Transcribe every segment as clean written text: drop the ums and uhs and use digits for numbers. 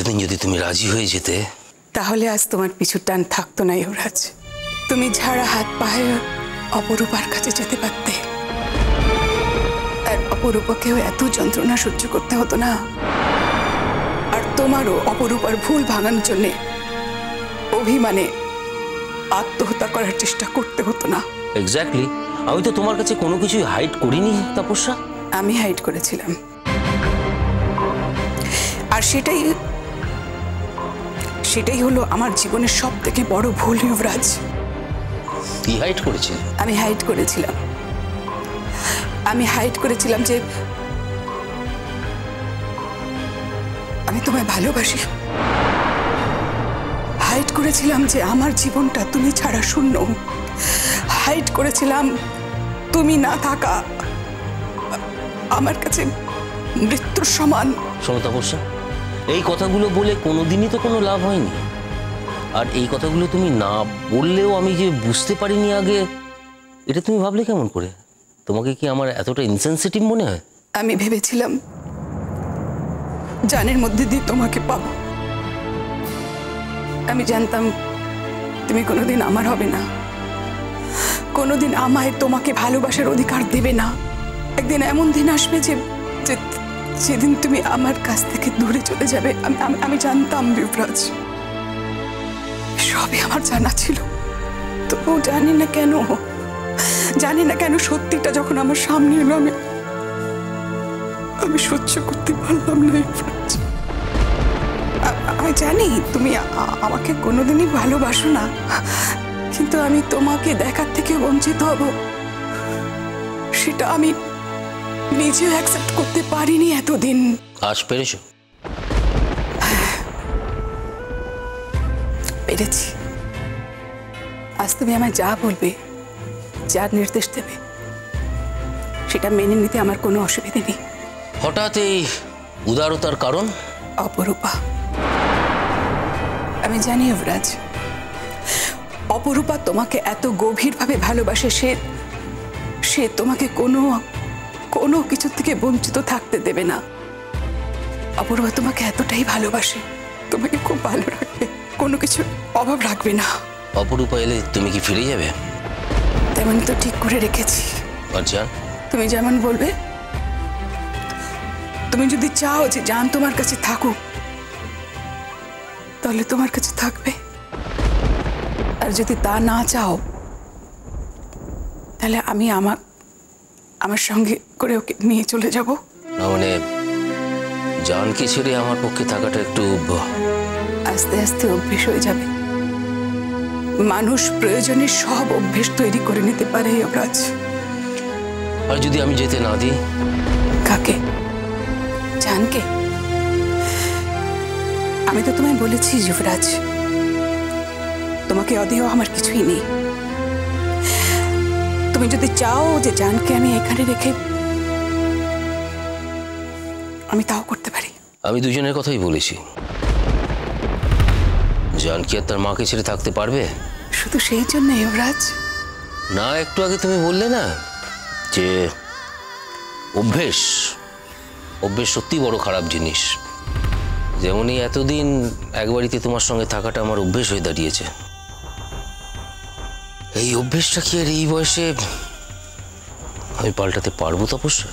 সেদিন যদি তুমি রাজি হয়ে যেতে তাহলে আজ তোমার পিছু টান থাকতো না যুবরাজ। তুমি ঝাড়া হাত পায়ে অপরূপার কাছে যেতে পারতে, আর অপরূপাকেও এত যন্ত্রণা সহ্য করতে হতো না, আর তোমারও অপরূপার ভুল ভাঙানোর জন্য অভিমানে আত্মহত্যা করার চেষ্টা করতে হতো না। এক্স্যাক্টলি। আমি তো তোমার কাছে কোনো কিছুই হাইড করিনি তাপস্যা। আমি হাইড করেছিলাম, আর সেটাই হলো আমার জীবনের সব থেকে বড় ভুল যুবরাজ। কি হাইড করেছিল? আমি হাইড করেছিলাম যে আমি তোমায় ভালোবাসি। হাইড করেছিলাম যে আমার জীবনটা তুমি ছাড়া শূন্য। হাইড করেছিলাম তুমি না থাকা আমার কাছে মৃত্যুর সমান। শোনো তাপস্যা, এই কথাগুলো বলে কোনোদিনই তো কোনো লাভ হয়নি। আর এই কথাগুলো তুমি না বললেও আমি যে বুঝতে পারিনি আগে, এটা তুমি ভাবলে কেমন করে? তোমাকে কি আমার এতটা ইনসেনসিটিভ মনে হয়? আমি ভেবেছিলাম জানের মধ্যে দিয়ে তোমাকে পাবো। আমি জানতাম তুমি কোনোদিন আমার হবে না, কোনোদিন আমায় তোমাকে ভালোবাসার অধিকার দেবে না। একদিন এমন দিন আসবে যে যেদিন তুমি আমার কাছ থেকে দূরে চলে যাবে। আমি জানতাম যুবরাজ, সবই আমার জানা ছিল, তবুও জানি না কেন সত্যিটা যখন আমার সামনে এলো আমি সহ্য করতে পারলাম না যুবরাজ। আমি জানি তুমি আমাকে কোনোদিনই ভালোবাসো না, কিন্তু আমি তোমাকে দেখার থেকে বঞ্চিত হব সেটা আমি নিজেও অ্যাকসেপ্ট করতে পারিনি এতদিন। আজ পেরেছো? পেরেছি। আজ তুমি আমায় যা বলবে, যা নির্দেশ দেবে, সেটা মেনে নিতে আমার কোনো অসুবিধা নেই। হঠাৎ এই উদারতার কারণ? অপরূপা। আমি জানি যুবরাজ, অপরূপা তোমাকে এত গভীরভাবে ভালোবাসে। সে তোমাকে কোনো কিছু থেকে বঞ্চিত থাকতে দেবে না। অপরূপা তোমাকে এতটাই ভালোবাসে, তোমাকে খুব ভালো রাখবে, কোনো কিছু অভাব রাখবে না। অপরূপা এলে তুমি কি ফিরে যাবে? তেমন তো ঠিক করে রেখেছি। আচ্ছা, তুমি যেমন বলবে। তুমি যদি চাও যে জান তোমার কাছে থাকুক, তাহলে তোমার কাছে থাকবে, আর যদি তা না চাও তাহলে আমি আমার সঙ্গে করে ওকে নিয়ে চলে যাব। না মানে জানকে ছেড়ে আমার পক্ষে থাকাটা একটু আস্তে আস্তে অভ্যেস হয়ে যাবে। মানুষ প্রয়োজনে সব অভ্যেস তৈরি করে নিতে পারে যুবরাজ। আর যদি আমি যেতে না দিই? কাকে? জানকে? আমি তো তোমায় বলেছি যুবরাজ, তোমাকে অদেহ আমার কিছুই নেই। তুমি যদি চাও যে জানকে আমি এখানে রেখে, আমি তাও করতে পারি। আমি দুজনের কথাই বলেছি। জান কি আর তার মাকে ছেড়ে থাকতে পারবে? শুধু সেই জন্য যুবরাজ? না, একটু আগে তুমি বললে না যে অভ্যেস সত্যি বড় খারাপ জিনিস। যেমনই এতদিন এক বাড়িতে তোমার সঙ্গে থাকাটা আমার অভ্যেস হয়ে দাঁড়িয়েছে, এই অভ্যেসটা কি আর এই বয়সে আমি পাল্টাতে পারবো তাপস্যা?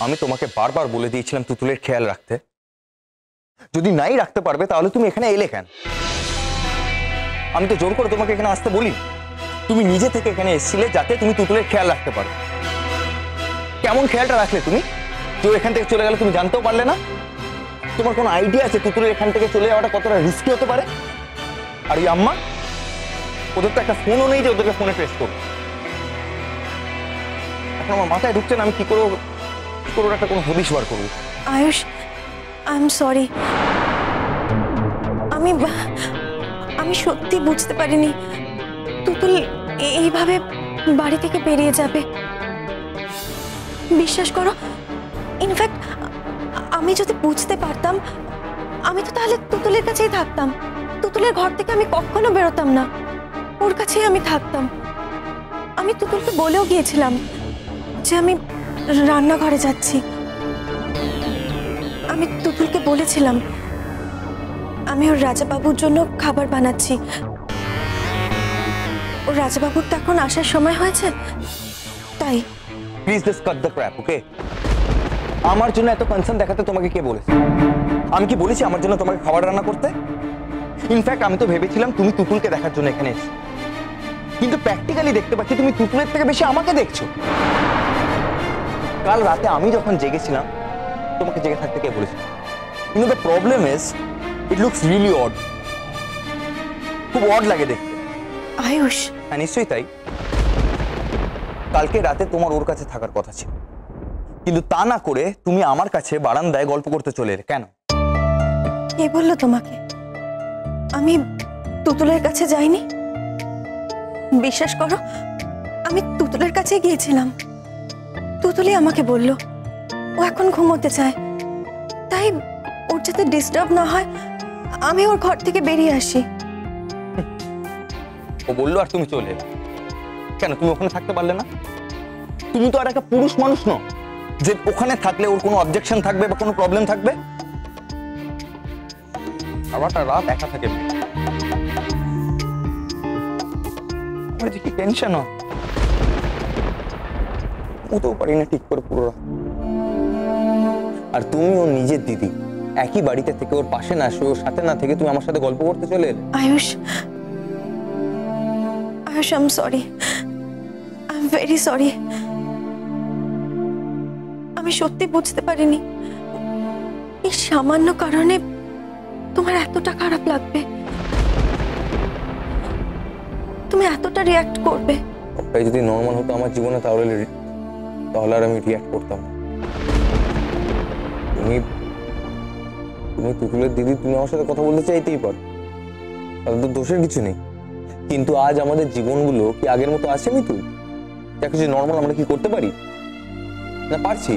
আমি তোমাকে বারবার বলে দিয়েছিলাম তুতুলের খেয়াল রাখতে। যদি নাই রাখতে পারবে তাহলে তুমি এখানে এলে কেন? আমি তো জোর করে তোমাকে এখানে আসতে বলি। তুমি নিজে থেকে এখানে এসেছিলে যাতে তুমি তুতুলের খেয়াল রাখতে পারো। কেমন খেয়ালটা রাখলে তুমি? কেউ এখান থেকে চলে গেলে তুমি জানতেও পারলে না? তোমার কোনো আইডিয়া আছে তুতুলের এখান থেকে চলে যাওয়াটা কতটা রিস্কি হতে পারে? আর এই আম্মা, ওদের তো একটা ফোনও নেই যে ওদেরকে ফোনে ট্রেস করবো। এখন আমার মাথায় ঢুকছে না আমি কি করবো একটা কোনো হদিশ বার করবো। Ayush, I am sorry. আমি সত্যি বুঝতে পারিনি তুতুল এইভাবে বাড়ি থেকে বেরিয়ে যাবে। বিশ্বাস করো, ইনফ্যাক্ট আমি যদি বুঝতে পারতাম, আমি তো তাহলে তুতুলের কাছেই থাকতাম। তুতুলের ঘর থেকে আমি কখনো বেরোতাম না, ওর কাছেই আমি থাকতাম। আমি তুতুলকে বলেও গিয়েছিলাম যে আমি রান্নাঘরে যাচ্ছি। আমি তুতুলকে বলেছিলাম আমি ওর রাজাবাবুর জন্য খাবার বানাচ্ছি। ওর রাজাবাবুর তো এখন আসার সময় হয়েছে, তাই। Please just cut the crap, okay? আমার জন্য এত কনসার্ন দেখাতে তোমাকে কে বলেছে? আমি কি বলেছি আমার জন্য তোমাকে খাবার রান্না করতে? ইনফ্যাক্ট আমি তো ভেবেছিলাম তুমি তুতুলকে দেখার জন্য এখানে এসেছো, কিন্তু প্র্যাকটিক্যালি দেখতে পাচ্ছি তুমি তুতুলের থেকে বেশি আমাকে দেখছো। কাল রাতে আমি যখন জেগেছিলাম তোমাকে জেগে থাকতে কে বলেছে? কিন্তু the problem is it looks really odd. খুব অড লাগে দেখতে। আয়ুষ, হ্যাঁ নিশ্চয়ই তাই। কালকে রাতে তোমার ওর কাছে থাকার কথা ছিল, কিন্তু তা না করে তুমি আমার কাছে বারান্দায় গল্প করতে চলে এলে কেন? কে বললো তোমাকে আমি তুতুলের কাছে যাইনি? বিশ্বাস করো, আমি তুতুলের কাছে গিয়েছিলাম। তুতুলই আমাকে বলল ও এখন ঘুমোতে চায়, তাই ওর যাতে ডিস্টার্ব না হয় আমি ওর ঘর থেকে বেরিয়ে আসি। ও বললো আর তুমি চলে এলে কেন? তুমি ওখানে থাকতে পারলে না? তুমি তো আর একটা পুরুষ মানুষ নও যে ওখানে থাকলে ওর কোনো অবজেকশন থাকবে বা কোনো প্রবলেম থাকবে। সারাটা রাত একা থাকে, আমার যে কি টেনশন হয়, ওতেও পারি না ঠিক করে পুরো রাত। আর তুমি ওর নিজের দিদি, একই বাড়িতে থেকে ওর পাশে না এসে ওর সাথে না থেকে তুমি আমার সাথে গল্প করতে চলে এলে। Ayush, Ayush, I am sorry, I am very sorry. আমি সত্যি বুঝতে পারিনি এই সামান্য কারণে তোমার এতটা খারাপ লাগবে, তুমি এতটা রিঅ্যাক্ট করবে। সবটাই যদি নর্মাল হতো আমার জীবনে তাহলে আর আমি রিঅ্যাক্ট করতাম না। তুমি তুতুলের দিদি, তুমি আমার সাথে কথা বলতে চাইতেই পারো, তাদের তো দোষের কিছু নেই। কিন্তু আজ আমাদের জীবনগুলো কি আগের মতো আছে? মিতু, যা কিছু নর্মাল আমরা কি করতে পারি না? পারছি।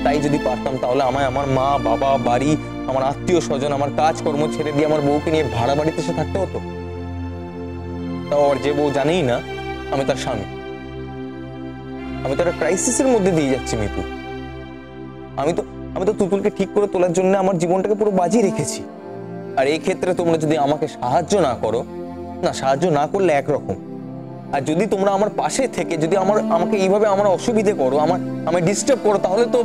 তাই যদি পারতাম তাহলে আমায় আমার মা বাবা, বাড়ি, আমার আত্মীয় স্বজন, আমার কাজকর্ম ছেড়ে দিয়ে আমার বউকে নিয়ে ভাড়া বাড়িতে এসে থাকতে হতো। তাও আর যে বউ জানেই না আমি তার স্বামী। আমি তো একটা ক্রাইসিসের মধ্যে দিয়ে যাচ্ছি মিতু। আমি তো তুতুলকে ঠিক করে তোলার জন্য আমার জীবনটাকে পুরো বাজি রেখেছি। আর এই ক্ষেত্রে তোমরা যদি আমাকে সাহায্য না করো, না সাহায্য না করলে একরকম, আর যদি তোমরা আমার পাশে থেকে যদি আমাকে এইভাবে আমার অসুবিধে করো, আমায় ডিস্টার্ব করো, তাহলে তো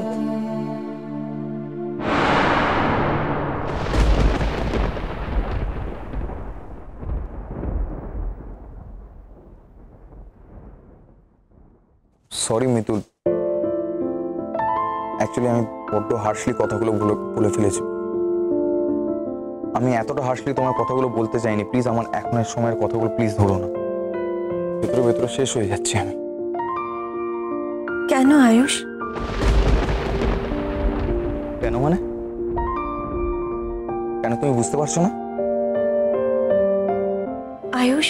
সরি মিতুল, অ্যাকচুয়ালি আমি বড্ড হার্শলি কথাগুলো বলে ফেলেছি। আমি এতটা হার্শলি তোমার কথাগুলো বলতে চাইনি। প্লিজ আমার এখনের সময়ের কথাগুলো প্লিজ ধরো না। ভেতরে ভেতরে শেষ হয়ে যাচ্ছি আমি। কেন আয়ুষ? কেন মানে? কেন তুমি বুঝতে পারছো না? আয়ুষ,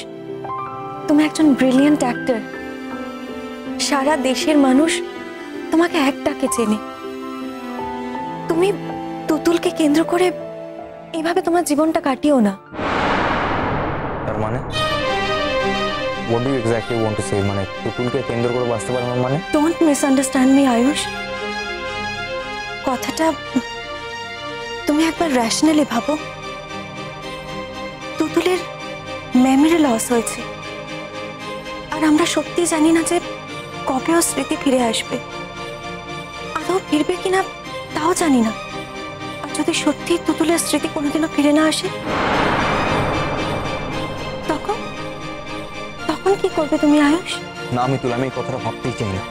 তুমি একজন ব্রিলিয়েন্ট অ্যাক্টর। সারা দেশের মানুষ তোমাকে এক ডাকে চেনে। তুমি তুতুলকে কেন্দ্র করে এইভাবে তোমার জীবনটা কাটিও না। তার মানে what do you exactly want to say? মানে তুতুলকে কেন্দ্র করে বাঁচতে পারবে মানে? Don't misunderstand me Ayush. কথাটা তুমি একবার র্যাশনালি ভাবো। তুতুলের মেমরি লস হয়েছে, আর আমরা সত্যি জানি না যে কবে ও স্মৃতি ফিরে আসবে। আদৌ ফিরবে কিনা তাও জানি না। আর যদি সত্যি তুতুলের স্মৃতি কোনোদিনও ফিরে না আসে, তখন কি করবে তুমি আয়ুষ? না আমি এই কথাটা ভাবতেই চাই না।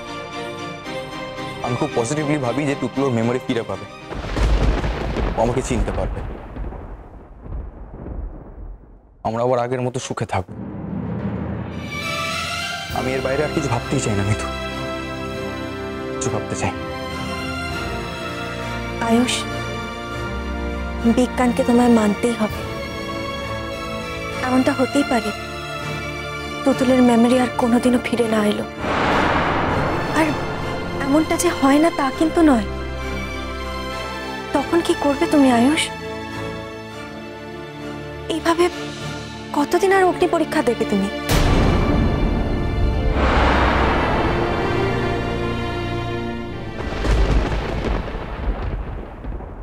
আমি খুব পজিটিভলি ভাবি যে তুতুলোর মেমোরি ফিরে পাবে, ও আমাকে চিনতে পারবে, আমরা আবার আগের মতো সুখে থাকবো। আমি এর বাইরে আর কিছু ভাবতেই চাই না মিতু, কিছু ভাবতে চাই। আয়ুষ, বিজ্ঞানকে তোমায় মানতেই হবে। এমনটা হতেই পারে তুতুলের মেমোরি আর কোনোদিনও ফিরে না এলো। আর এমনটা যে হয় না তা কিন্তু নয়। এখন কি করবে তুমি আয়ুষ? এইভাবে কতদিন আর অগ্নি পরীক্ষা দেবে তুমি?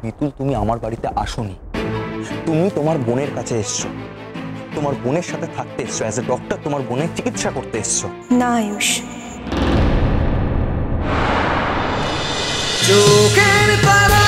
মিতুল, তুমি আমার বাড়িতে আসোনি, তুমি তোমার বোনের কাছে এসছো, তোমার বোনের সাথে থাকতে এসছো, অ্যাজ এ ডক্টর তোমার বোনের চিকিৎসা করতে এসছো। না আয়ুষ, চোখের তারা